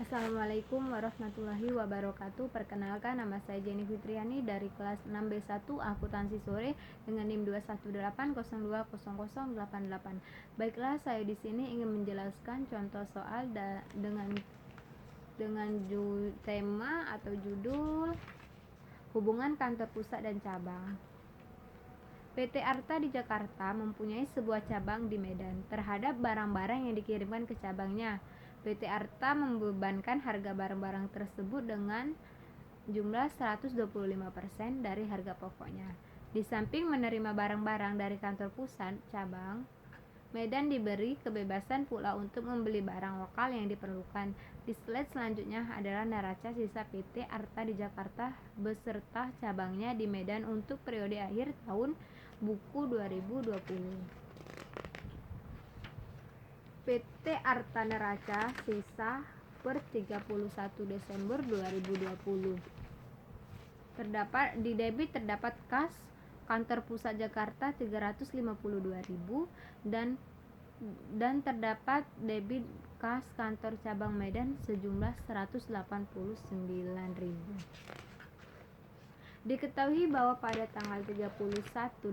Assalamualaikum warahmatullahi wabarakatuh. Perkenalkan, nama saya Jenny Fitriani dari kelas 6B1 Akuntansi Sore dengan NIM 218020088. Baiklah, saya di sini ingin menjelaskan contoh soal dengan tema atau judul hubungan kantor pusat dan cabang. PT Arta di Jakarta mempunyai sebuah cabang di Medan. Terhadap barang-barang yang dikirimkan ke cabangnya, PT Arta membebankan harga barang-barang tersebut dengan jumlah 125% dari harga pokoknya. Di samping menerima barang-barang dari kantor pusat cabang, Medan diberi kebebasan pula untuk membeli barang lokal yang diperlukan. Di slide selanjutnya adalah neraca sisa PT Arta di Jakarta beserta cabangnya di Medan untuk periode akhir tahun buku 2020. PT Arta neraca sisa per 31 Desember 2020. Di debit terdapat kas kantor pusat Jakarta 352.000 dan terdapat debit kas kantor cabang Medan sejumlah 189.000. Diketahui bahwa pada tanggal 31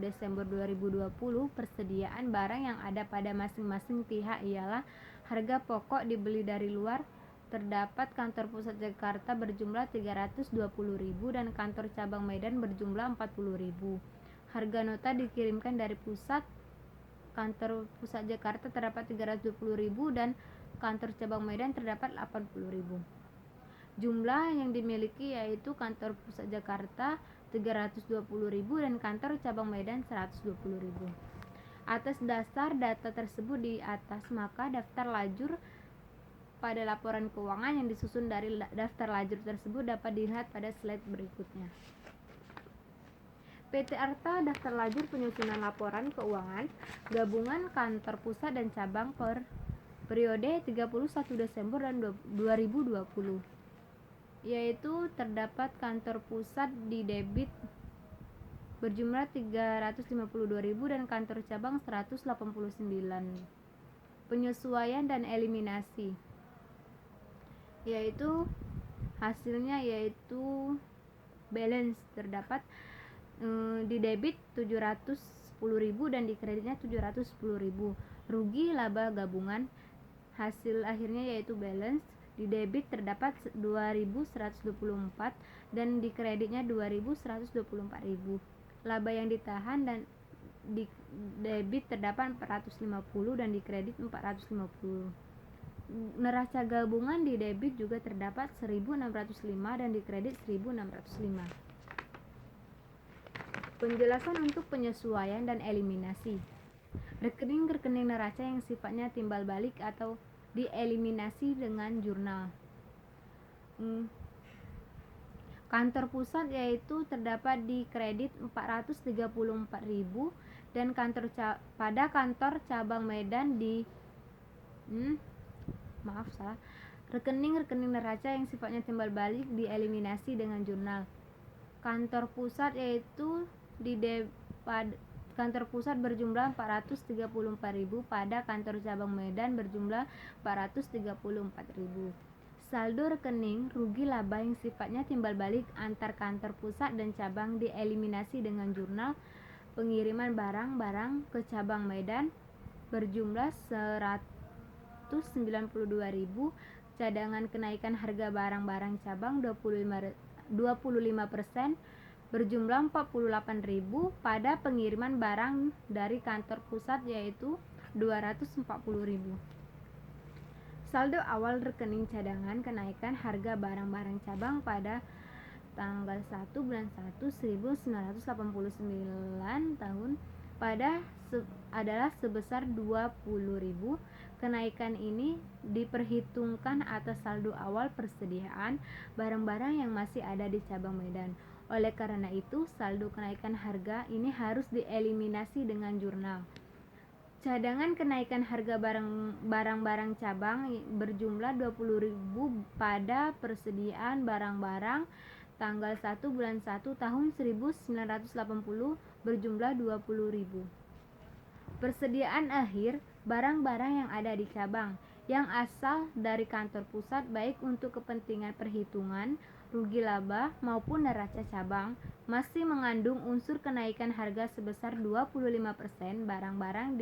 Desember 2020 persediaan barang yang ada pada masing-masing pihak ialah harga pokok dibeli dari luar terdapat kantor pusat Jakarta berjumlah 320.000 dan kantor cabang Medan berjumlah 40.000. Harga nota dikirimkan dari pusat kantor pusat Jakarta terdapat 320.000 dan kantor cabang Medan terdapat 80.000. Jumlah yang dimiliki yaitu kantor pusat Jakarta 320.000 dan kantor cabang Medan 120.000. Atas dasar data tersebut di atas, maka daftar lajur pada laporan keuangan yang disusun dari daftar lajur tersebut dapat dilihat pada slide berikutnya. PT Arta daftar lajur penyusunan laporan keuangan gabungan kantor pusat dan cabang per periode 31 Desember 2020, yaitu terdapat kantor pusat di debit berjumlah 352.000 dan kantor cabang 189. Penyesuaian dan eliminasi yaitu hasilnya yaitu balance terdapat di debit 710.000 dan di kreditnya 710.000. Rugi laba gabungan hasil akhirnya yaitu balance di debit terdapat 2.124 dan di kreditnya 2.124.000. Laba yang ditahan dan di debit terdapat 450 dan di kredit 450. Neraca gabungan di debit juga terdapat 1.605 dan di kredit 1.605. Penjelasan untuk penyesuaian dan eliminasi. Rekening-rekening neraca yang sifatnya timbal balik atau dieliminasi dengan jurnal. Kantor pusat yaitu terdapat di kredit 434.000 dan pada kantor cabang Medan di rekening-rekening neraca yang sifatnya timbal balik dieliminasi dengan jurnal. Kantor pusat yaitu kantor pusat berjumlah 434.000 pada kantor cabang Medan berjumlah 434.000. Saldo rekening rugi laba yang sifatnya timbal balik antar kantor pusat dan cabang dieliminasi dengan jurnal. Pengiriman barang-barang ke cabang Medan berjumlah 192.000. Cadangan kenaikan harga barang-barang cabang 25% berjumlah 48.000 pada pengiriman barang dari kantor pusat yaitu 240.000. Saldo awal rekening cadangan kenaikan harga barang-barang cabang pada tanggal 1 bulan 1 1989 tahun adalah sebesar 20.000. Kenaikan ini diperhitungkan atas saldo awal persediaan barang-barang yang masih ada di cabang Medan. Oleh karena itu, saldo kenaikan harga ini harus dieliminasi dengan jurnal. Cadangan kenaikan harga barang-barang cabang berjumlah 20.000 pada persediaan barang-barang tanggal 1 bulan 1 tahun 1980 berjumlah 20.000. Persediaan akhir barang-barang yang ada di cabang yang asal dari kantor pusat baik untuk kepentingan perhitungan rugi laba maupun neraca cabang masih mengandung unsur kenaikan harga sebesar 25%. Barang-barang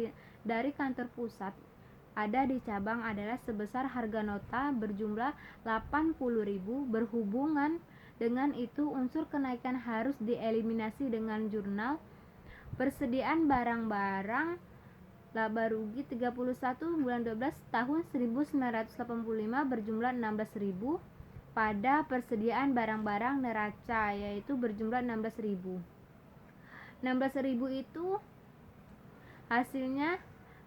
dari kantor pusat ada di cabang adalah sebesar harga nota berjumlah 80.000. Berhubungan dengan itu unsur kenaikan harus dieliminasi dengan jurnal persediaan barang-barang laba rugi 31 bulan 12 tahun 1985 berjumlah 16.000 pada persediaan barang-barang neraca yaitu berjumlah 16.000. 16.000 itu hasilnya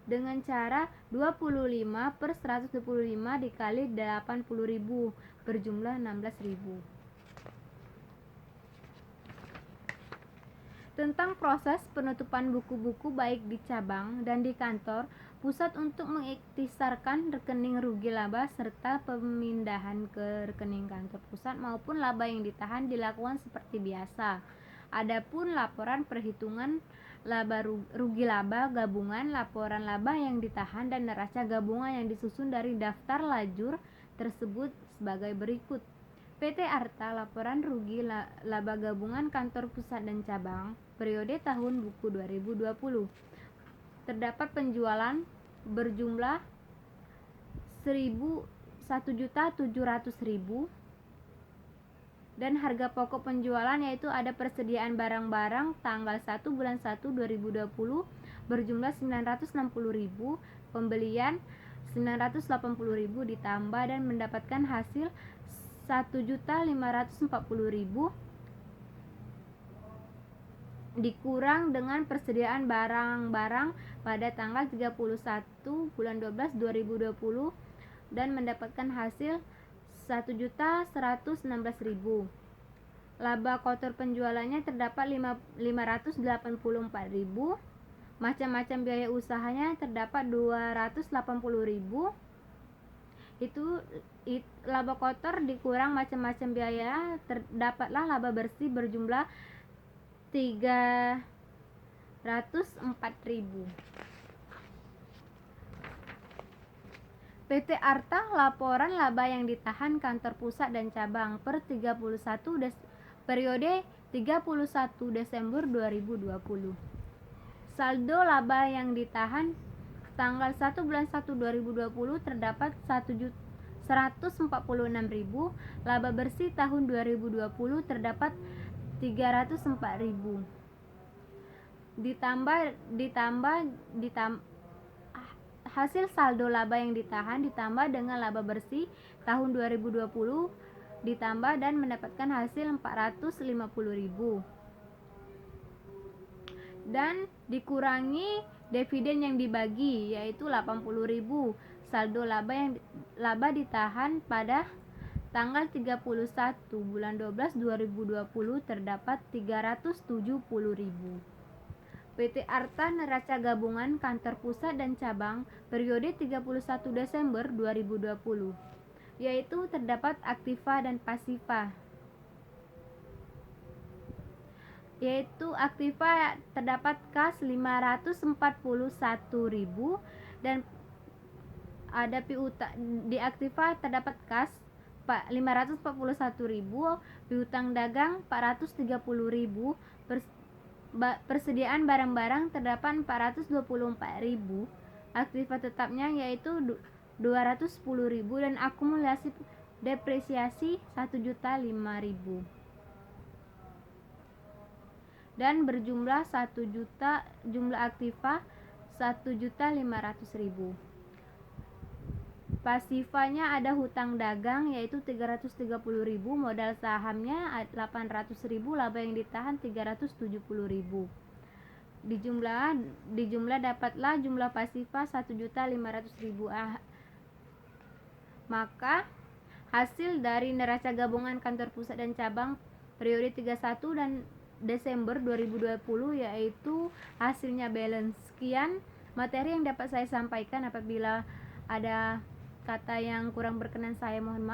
dengan cara 25 per 125 dikali 80.000 berjumlah 16.000. Tentang proses penutupan buku-buku baik di cabang dan di kantor pusat untuk mengiktisarkan rekening rugi laba serta pemindahan ke rekening kantor pusat maupun laba yang ditahan dilakukan seperti biasa. Adapun laporan perhitungan laba rugi laba gabungan, laporan laba yang ditahan dan neraca gabungan yang disusun dari daftar lajur tersebut sebagai berikut. PT Arta laporan rugi laba gabungan kantor pusat dan cabang periode tahun buku 2020. Terdapat penjualan berjumlah 1.700.000 dan harga pokok penjualan yaitu ada persediaan barang-barang tanggal 1 bulan 1 2020 berjumlah 960.000, pembelian 980.000 ditambah dan mendapatkan hasil 1.540.000 dikurang dengan persediaan barang-barang pada tanggal 31 bulan 12 2020 dan mendapatkan hasil 1.116.000. Laba kotor penjualannya terdapat 584.000. Macam-macam biaya usahanya terdapat 280.000. Itu laba kotor dikurang macam-macam biaya, terdapatlah laba bersih berjumlah 304.000. PT Arta laporan laba yang ditahan kantor pusat dan cabang per periode 31 Desember 2020. Saldo laba yang ditahan tanggal 1 bulan 1 2020 terdapat 146.000. Laba bersih tahun 2020 terdapat 304.000. Hasil saldo laba yang ditahan ditambah dengan laba bersih tahun 2020 ditambah dan mendapatkan hasil 450.000. Dan dikurangi dividen yang dibagi yaitu 80.000. Saldo laba ditahan pada tanggal 31 bulan 12 2020 terdapat 370.000. PT Arta neraca gabungan kantor pusat dan cabang periode 31 Desember 2020 yaitu terdapat aktiva dan pasifa. Yaitu aktiva terdapat kas 541.000 dan ada piutang di aktiva terdapat kas 541.000, piutang dagang 430.000, persediaan barang-barang terdapat 424.000, aktiva tetapnya yaitu 210.000 dan akumulasi depresiasi 1.005.000 dan berjumlah 1 juta, jumlah aktiva 1.500.000. Pasifanya ada hutang dagang yaitu 330.000, modal sahamnya 800.000, laba yang ditahan 370.000. Dijumlah dapatlah jumlah pasifa 1.500.000. Maka hasil dari neraca gabungan kantor pusat dan cabang periode 31 dan Desember 2020 yaitu hasilnya balance. Sekian materi yang dapat saya sampaikan. Apabila ada kata yang kurang berkenan saya mohon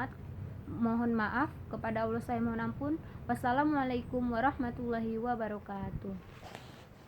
maaf. Kepada Allah saya mohon ampun. Wassalamualaikum warahmatullahi wabarakatuh.